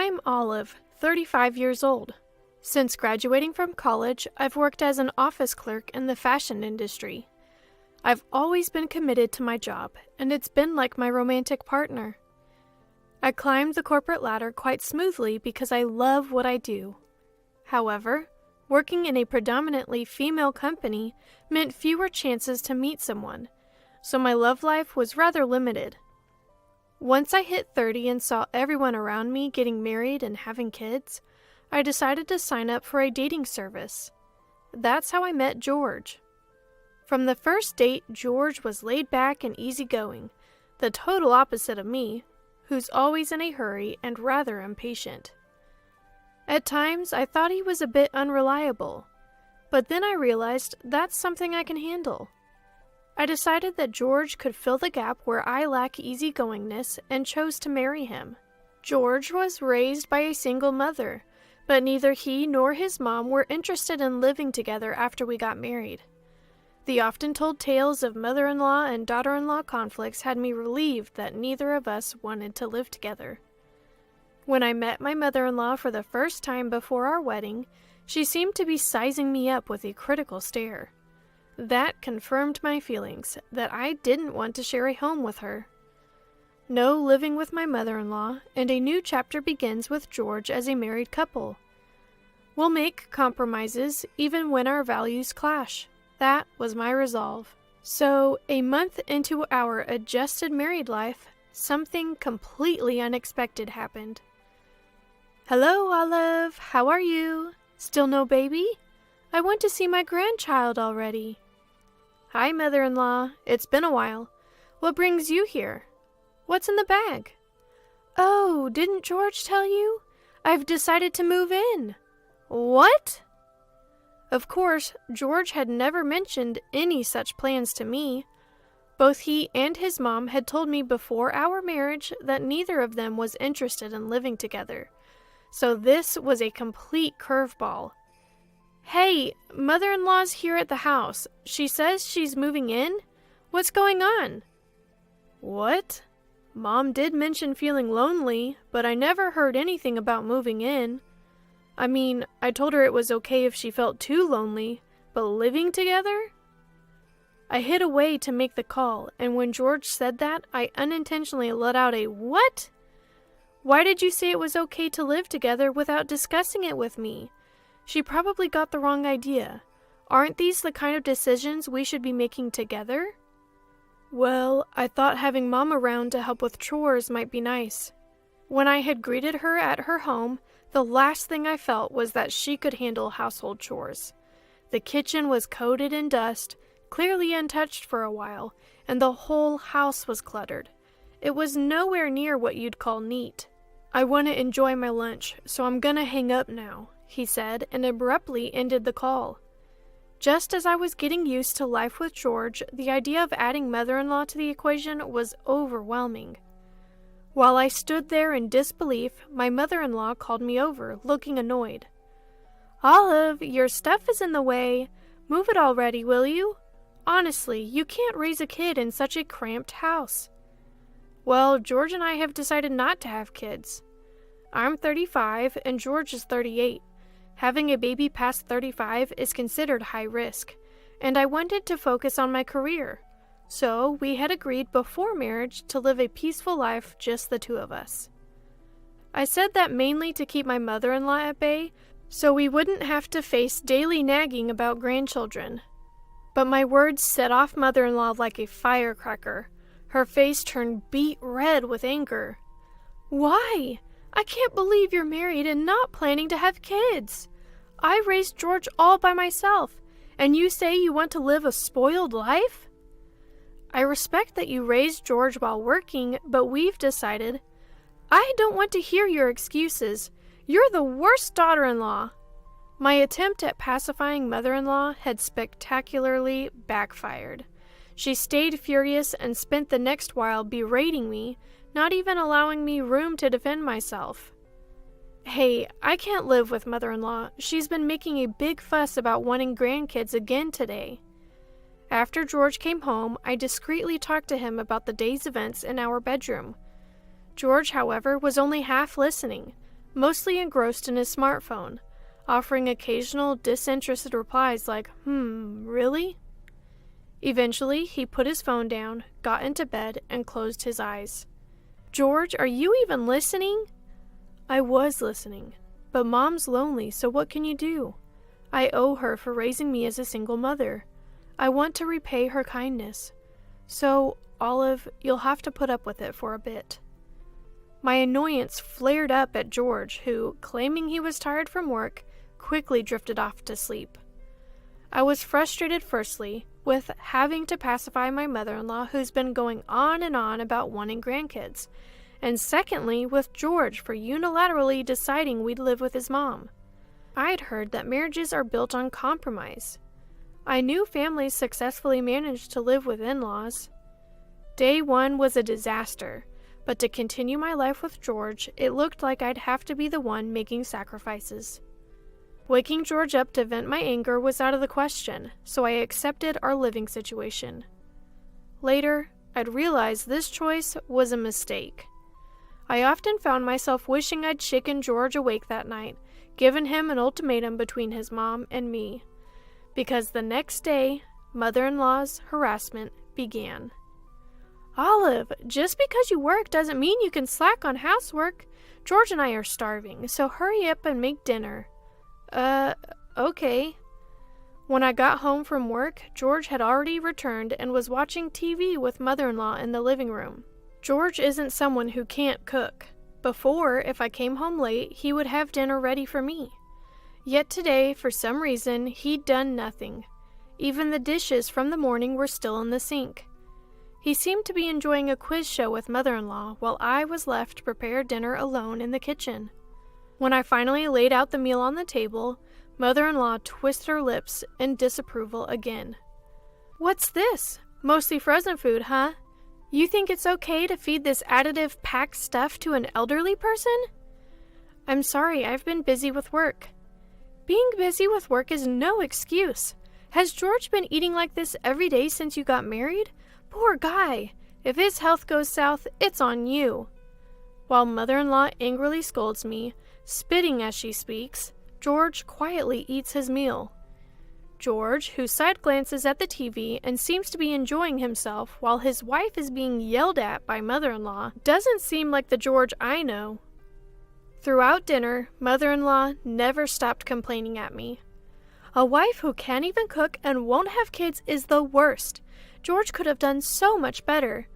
I'm Olive, 35 years old. Since graduating from college, I've worked as an office clerk in the fashion industry. I've always been committed to my job, and it's been like my romantic partner. I climbed the corporate ladder quite smoothly because I love what I do. However, working in a predominantly female company meant fewer chances to meet someone, so my love life was rather limited. Once I hit 30 and saw everyone around me getting married and having kids, I decided to sign up for a dating service. That's how I met George. From the first date, George was laid back and easygoing, the total opposite of me, who's always in a hurry and rather impatient. At times, I thought he was a bit unreliable, but then I realized that's something I can handle. I decided that George could fill the gap where I lack easygoingness and chose to marry him. George was raised by a single mother, but neither he nor his mom were interested in living together after we got married. The often told tales of mother-in-law and daughter-in-law conflicts had me relieved that neither of us wanted to live together. When I met my mother-in-law for the first time before our wedding, she seemed to be sizing me up with a critical stare. That confirmed my feelings that I didn't want to share a home with her. No living with my mother-in-law, and a new chapter begins with George as a married couple. We'll make compromises even when our values clash. That was my resolve. So, a month into our adjusted married life, something completely unexpected happened. "Hello, Olive. How are you? Still no baby? I want to see my grandchild already." "Hi, mother-in-law. It's been a while. What brings you here? What's in the bag?" "Oh, didn't George tell you? I've decided to move in." "What?" Of course, George had never mentioned any such plans to me. Both he and his mom had told me before our marriage that neither of them was interested in living together. So this was a complete curveball. "Hey, mother-in-law's here at the house. She says she's moving in. What's going on?" "What? Mom did mention feeling lonely, but I never heard anything about moving in. I mean, I told her it was okay if she felt too lonely, but living together?" I hid away to make the call, and when George said that, I unintentionally let out a "What? Why did you say it was okay to live together without discussing it with me? She probably got the wrong idea. Aren't these the kind of decisions we should be making together?" "Well, I thought having Mom around to help with chores might be nice." When I had greeted her at her home, the last thing I felt was that she could handle household chores. The kitchen was coated in dust, clearly untouched for a while, and the whole house was cluttered. It was nowhere near what you'd call neat. "I want to enjoy my lunch, so I'm gonna hang up now," he said, and abruptly ended the call. Just as I was getting used to life with George, the idea of adding mother-in-law to the equation was overwhelming. While I stood there in disbelief, my mother-in-law called me over, looking annoyed. "Olive, your stuff is in the way. Move it already, will you? Honestly, you can't raise a kid in such a cramped house." "Well, George and I have decided not to have kids. I'm 35 and George is 38. Having a baby past 35 is considered high risk, and I wanted to focus on my career. So we had agreed before marriage to live a peaceful life, just the two of us." I said that mainly to keep my mother-in-law at bay, so we wouldn't have to face daily nagging about grandchildren. But my words set off mother-in-law like a firecracker. Her face turned beet red with anger. "Why? I can't believe you're married and not planning to have kids. I raised George all by myself, and you say you want to live a spoiled life?" "I respect that you raised George while working, but we've decided—" "I don't want to hear your excuses. You're the worst daughter-in-law." My attempt at pacifying mother-in-law had spectacularly backfired. She stayed furious and spent the next while berating me, not even allowing me room to defend myself. "Hey, I can't live with mother-in-law. She's been making a big fuss about wanting grandkids again today." After George came home, I discreetly talked to him about the day's events in our bedroom. George, however, was only half listening. mostly engrossed in his smartphone, offering occasional disinterested replies like, really? Eventually, he put his phone down, got into bed, and closed his eyes. George, are you even listening? I was listening, but Mom's lonely, so what can you do? I owe her for raising me as a single mother. I want to repay her kindness. So, Olive, you'll have to put up with it for a bit. My annoyance flared up at George, who, claiming he was tired from work, quickly drifted off to sleep. I was frustrated firstly with having to pacify my mother-in-law who's been going on and on about wanting grandkids, and secondly with George for unilaterally deciding we'd live with his mom. I'd heard that marriages are built on compromise. I knew families successfully managed to live with in-laws. Day one was a disaster, but to continue my life with George, it looked like I'd have to be the one making sacrifices. Waking George up to vent my anger was out of the question, so I accepted our living situation. Later, I'd realized this choice was a mistake. I often found myself wishing I'd shaken George awake that night, given him an ultimatum between his mom and me. Because the next day, mother-in-law's harassment began. Olive, just because you work doesn't mean you can slack on housework. George and I are starving, so hurry up and make dinner. Okay. When I got home from work, George had already returned and was watching TV with mother-in-law in the living room. George isn't someone who can't cook. Before, if I came home late, he would have dinner ready for me. Yet today, for some reason, he'd done nothing. Even the dishes from the morning were still in the sink. He seemed to be enjoying a quiz show with mother-in-law while I was left to prepare dinner alone in the kitchen. When I finally laid out the meal on the table, mother-in-law twisted her lips in disapproval again. What's this? Mostly frozen food, huh? You think it's okay to feed this additive packed stuff to an elderly person? I'm sorry, I've been busy with work. Being busy with work is no excuse. Has George been eating like this every day since you got married? Poor guy. If his health goes south, it's on you. While mother-in-law angrily scolds me, spitting as she speaks, George quietly eats his meal. George, who side glances at the TV and seems to be enjoying himself while his wife is being yelled at by mother-in-law, doesn't seem like the George I know. Throughout dinner, mother-in-law never stopped complaining at me. A wife who can't even cook and won't have kids is the worst. George could have done so much better.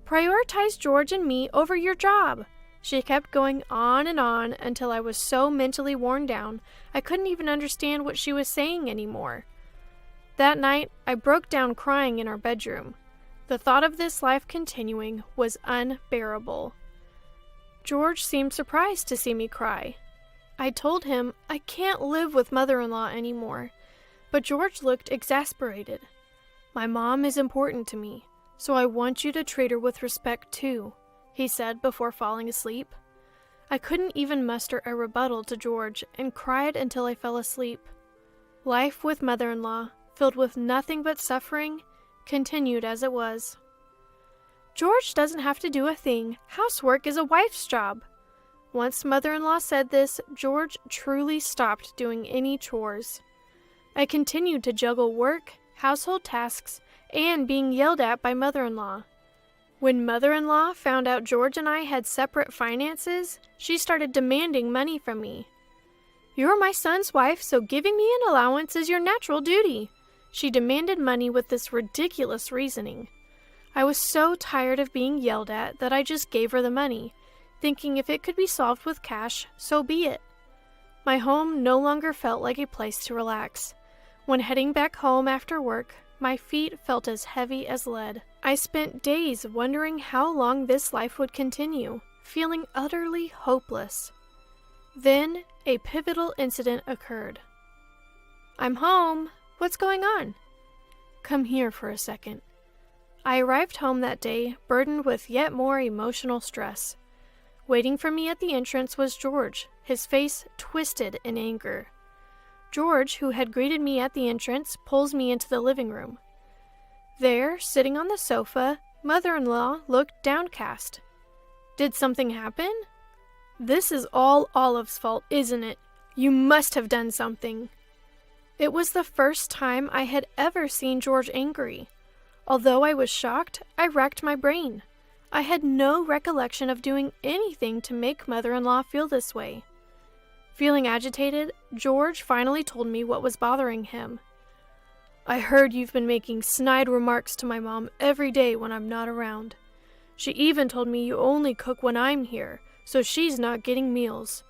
Prioritize George and me over your job. She kept going on and on until I was so mentally worn down, I couldn't even understand what she was saying anymore. That night, I broke down crying in our bedroom. The thought of this life continuing was unbearable. George seemed surprised to see me cry. I told him I can't live with mother-in-law anymore, but George looked exasperated. My mom is important to me, so I want you to treat her with respect too, he said before falling asleep. I couldn't even muster a rebuttal to George and cried until I fell asleep. Life with mother-in-law, filled with nothing but suffering, continued as it was. George doesn't have to do a thing. Housework is a wife's job. Once mother-in-law said this, George truly stopped doing any chores. I continued to juggle work, household tasks, and being yelled at by mother-in-law. When mother-in-law found out George and I had separate finances, she started demanding money from me. You're my son's wife, so giving me an allowance is your natural duty. She demanded money with this ridiculous reasoning. I was so tired of being yelled at that I just gave her the money, thinking if it could be solved with cash, so be it. My home no longer felt like a place to relax. When heading back home after work, my feet felt as heavy as lead. I spent days wondering how long this life would continue, feeling utterly hopeless. Then, a pivotal incident occurred. I'm home. What's going on? Come here for a second. I arrived home that day, burdened with yet more emotional stress. Waiting for me at the entrance was George, his face twisted in anger. George, who had greeted me at the entrance, pulls me into the living room. There, sitting on the sofa, mother-in-law looked downcast. Did something happen? This is all Olive's fault, isn't it? You must have done something. It was the first time I had ever seen George angry. Although I was shocked, I racked my brain. I had no recollection of doing anything to make mother-in-law feel this way. Feeling agitated, George finally told me what was bothering him. I heard you've been making snide remarks to my mom every day when I'm not around. She even told me you only cook when I'm here, so she's not getting meals.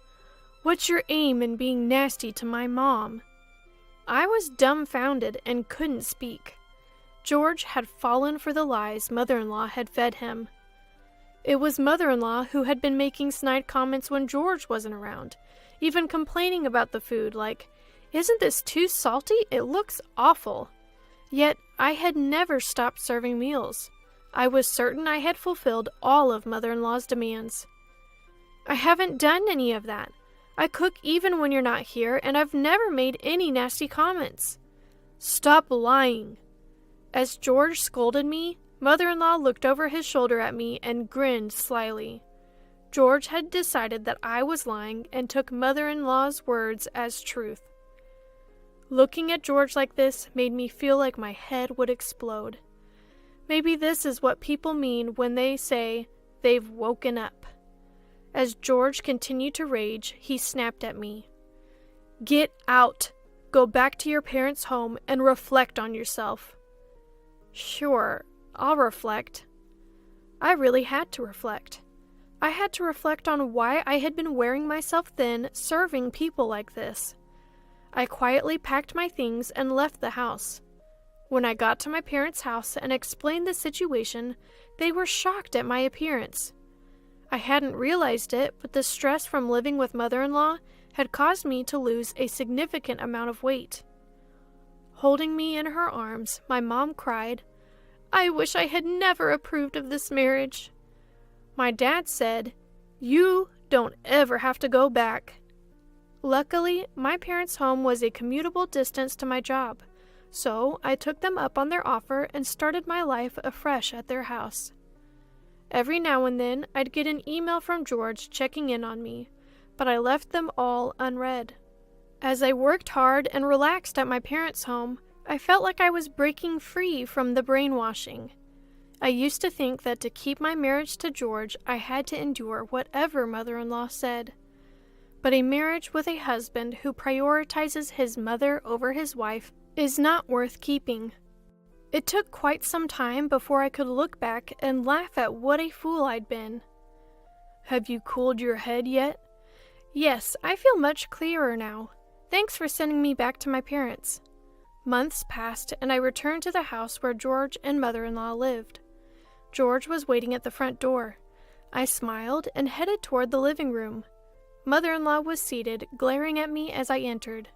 What's your aim in being nasty to my mom? I was dumbfounded and couldn't speak. George had fallen for the lies mother-in-law had fed him. It was mother-in-law who had been making snide comments when George wasn't around, even complaining about the food like, "Isn't this too salty? It looks awful." Yet I had never stopped serving meals. I was certain I had fulfilled all of mother-in-law's demands. I haven't done any of that. I cook even when you're not here, and I've never made any nasty comments. Stop lying. As George scolded me, mother-in-law looked over his shoulder at me and grinned slyly. George had decided that I was lying and took mother-in-law's words as truth. Looking at George like this made me feel like my head would explode. Maybe this is what people mean when they say they've woken up. As George continued to rage, he snapped at me. Get out! Go back to your parents' home and reflect on yourself. Sure, I'll reflect. I really had to reflect. I had to reflect on why I had been wearing myself thin serving people like this. I quietly packed my things and left the house. When I got to my parents' house and explained the situation, they were shocked at my appearance. I hadn't realized it, but the stress from living with mother-in-law had caused me to lose a significant amount of weight. Holding me in her arms, my mom cried, "I wish I had never approved of this marriage." My dad said, "You don't ever have to go back." Luckily, my parents' home was a commutable distance to my job, so I took them up on their offer and started my life afresh at their house. Every now and then, I'd get an email from George checking in on me, but I left them all unread. As I worked hard and relaxed at my parents' home, I felt like I was breaking free from the brainwashing. I used to think that to keep my marriage to George, I had to endure whatever mother-in-law said. But a marriage with a husband who prioritizes his mother over his wife is not worth keeping. It took quite some time before I could look back and laugh at what a fool I'd been. Have you cooled your head yet? Yes, I feel much clearer now. Thanks for sending me back to my parents. Months passed and I returned to the house where George and mother-in-law lived. George was waiting at the front door. I smiled and headed toward the living room. Mother-in-law was seated, glaring at me as I entered.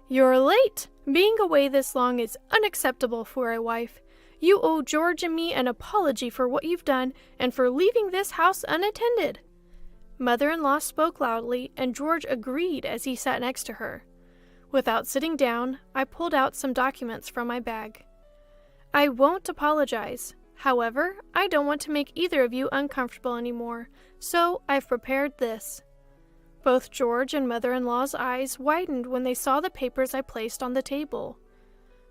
"You're late! Being away this long is unacceptable for a wife. You owe George and me an apology for what you've done and for leaving this house unattended." Mother-in-law spoke loudly, and George agreed as he sat next to her. Without sitting down, I pulled out some documents from my bag. I won't apologize. However, I don't want to make either of you uncomfortable anymore, so I've prepared this. Both George and mother-in-law's eyes widened when they saw the papers I placed on the table.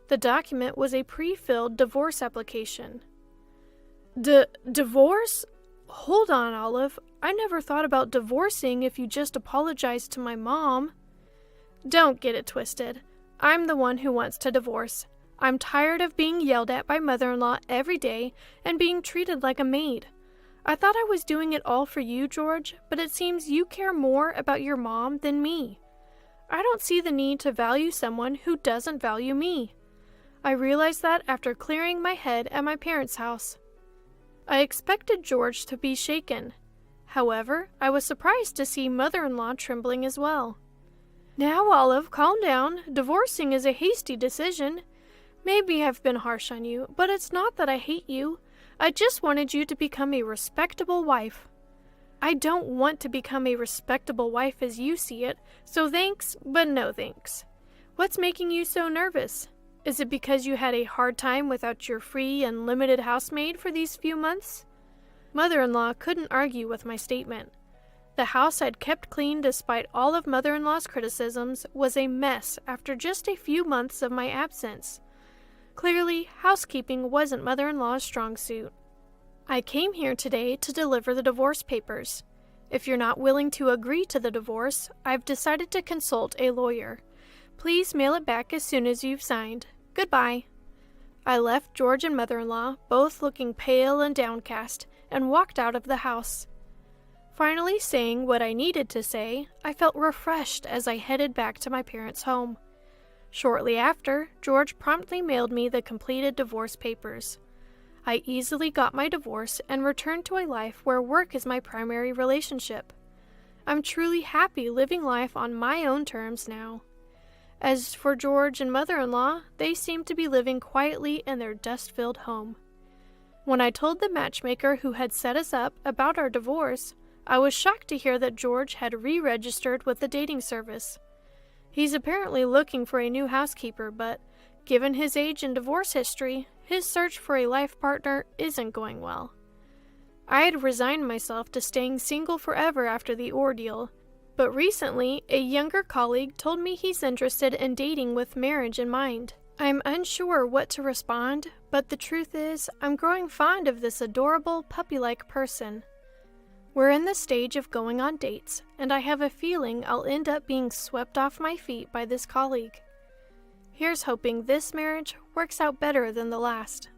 The document was a pre-filled divorce application. Divorce? Hold on, Olive. I never thought about divorcing if you just apologized to my mom. Don't get it twisted. I'm the one who wants to divorce. I'm tired of being yelled at by mother-in-law every day and being treated like a maid. I thought I was doing it all for you, George, but it seems you care more about your mom than me. I don't see the need to value someone who doesn't value me. I realized that after clearing my head at my parents' house. I expected George to be shaken. However, I was surprised to see mother-in-law trembling as well. Now, Olive, calm down. Divorcing is a hasty decision. Maybe I've been harsh on you, but it's not that I hate you. I just wanted you to become a respectable wife. I don't want to become a respectable wife as you see it, so thanks, but no thanks. What's making you so nervous? Is it because you had a hard time without your free and limited housemaid for these few months? Mother-in-law couldn't argue with my statement. The house I'd kept clean despite all of mother-in-law's criticisms was a mess after just a few months of my absence. Clearly, housekeeping wasn't mother-in-law's strong suit. I came here today to deliver the divorce papers. If you're not willing to agree to the divorce, I've decided to consult a lawyer. Please mail it back as soon as you've signed. Goodbye. I left George and mother-in-law, both looking pale and downcast, and walked out of the house. Finally saying what I needed to say, I felt refreshed as I headed back to my parents' home. Shortly after, George promptly mailed me the completed divorce papers. I easily got my divorce and returned to a life where work is my primary relationship. I'm truly happy living life on my own terms now. As for George and mother-in-law, they seem to be living quietly in their dust-filled home. When I told the matchmaker who had set us up about our divorce, I was shocked to hear that George had re-registered with the dating service. He's apparently looking for a new housekeeper, but given his age and divorce history, his search for a life partner isn't going well. I had resigned myself to staying single forever after the ordeal, but recently a younger colleague told me he's interested in dating with marriage in mind. I'm unsure what to respond, but the truth is, I'm growing fond of this adorable, puppy-like person. We're in the stage of going on dates, and I have a feeling I'll end up being swept off my feet by this colleague. Here's hoping this marriage works out better than the last.